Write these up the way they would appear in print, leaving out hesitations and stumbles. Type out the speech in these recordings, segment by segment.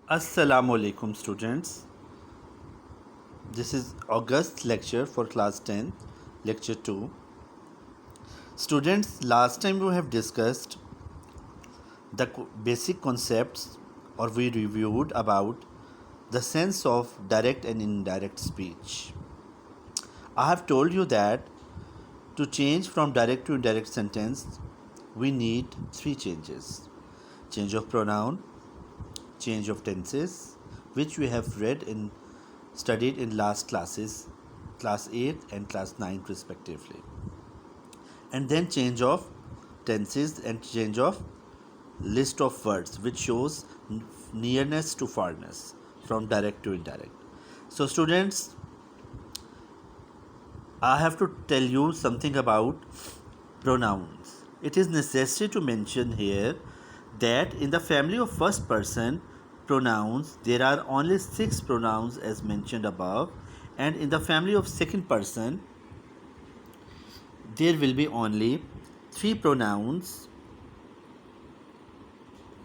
Assalamu alaikum students. This is August lecture for class 10, lecture 2. Students, last time we have discussed the basic concepts or we reviewed about the sense of direct and indirect speech. I have told you that to change from direct to indirect sentence, we need three changes. Change of pronoun, change of tenses, which we have studied in last classes, class 8 and class 9 respectively, and then change of tenses and change of list of words, which shows nearness to farness from direct to indirect. So students, I have to tell you something about pronouns. It is necessary to mention here that in the family of first person pronouns there are only 6 pronouns as mentioned above, and in the family of second person there will be only 3 pronouns,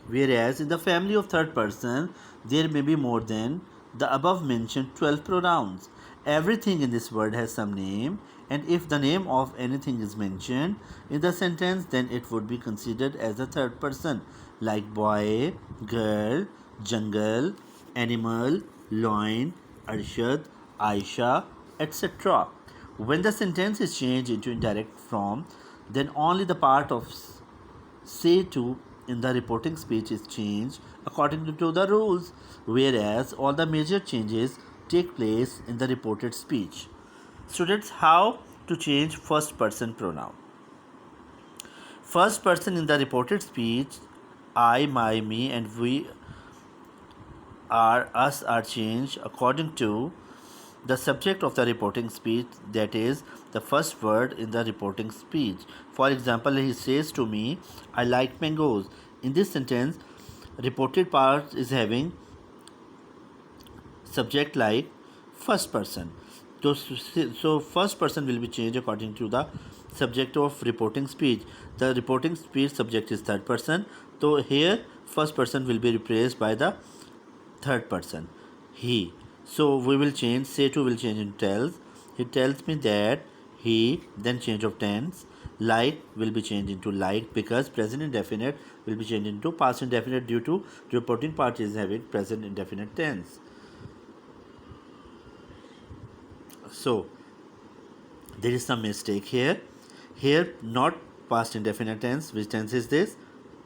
whereas in the family of third person there may be more than the above mentioned 12 pronouns. Everything in this word has some name, and if the name of anything is mentioned in the sentence, then it would be considered as a third person, like boy, girl, jungle, animal, loin, arshad, aisha, etc. When the sentence is changed into indirect form, then only the part of say to in the reporting speech is changed according to the rules, whereas all the major changes take place in the reported speech. Students, how to change first person pronoun? First person in the reported speech, I, my, me, and we are, us are changed according to the subject of the reporting speech, that is the first word in the reporting speech. For example, he says to me, I like mangoes. In this sentence, reported part is having subject like first person. So first person will be changed according to the subject of reporting speech. The reporting speech subject is third person. So here first person will be replaced by the third person, he. So we will change, say to will change into tells. He tells me that he, then change of tense. Like will be changed into like, because present indefinite will be changed into past indefinite due to reporting part is having present indefinite tense. So there is some mistake here. Here not past indefinite tense. Which tense is this?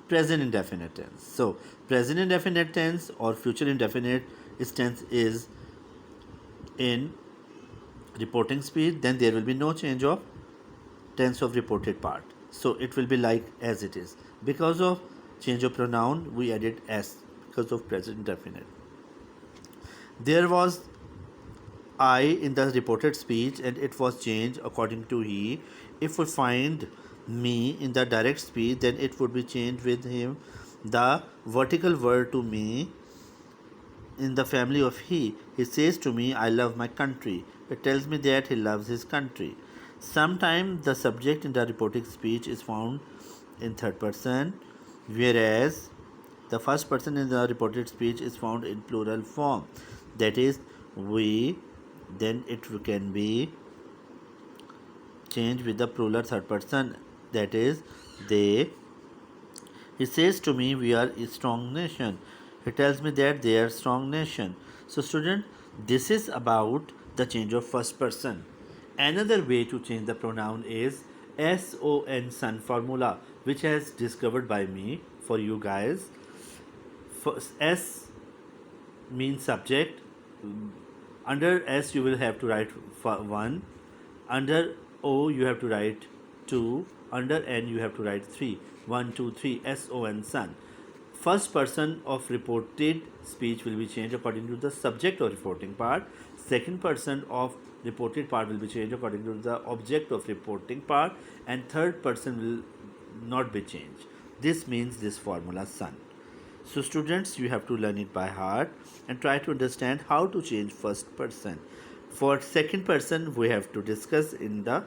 Present indefinite tense. So present indefinite tense or future indefinite tense is in reporting speech, then there will be no change of tense of reported part. So it will be like as it is. Because of change of pronoun, we added s because of present indefinite. There was I in the reported speech and it was changed according to he. If we find me in the direct speech, then it would be changed with him. The vertical word to me in the family of he. He says to me, I love my country. It tells me that he loves his country. Sometimes the subject in the reporting speech is found in third person, whereas the first person in the reported speech is found in plural form. That is, we, then it can be changed with the plural third person. That is, they. He says to me, we are a strong nation. He tells me that they are a strong nation. So student, this is about the change of first person. Another way to change the pronoun is SON son formula, which has discovered by me for you guys. First, S means subject. Under S you will have to write 1. Under O you have to write 2. Under N you have to write 3. 1, 2, 3. SON son. First person of reported speech will be changed according to the subject of reporting part. Second person of reported part will be changed according to the object of reporting part, and third person will not be changed. This means this formula son. So students, you have to learn it by heart and try to understand how to change first person. For second person, we have to discuss in the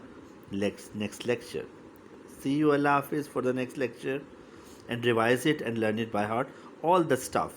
next lecture. See you, Allah Hafiz, for the next lecture, and revise it and learn it by heart, all the stuff.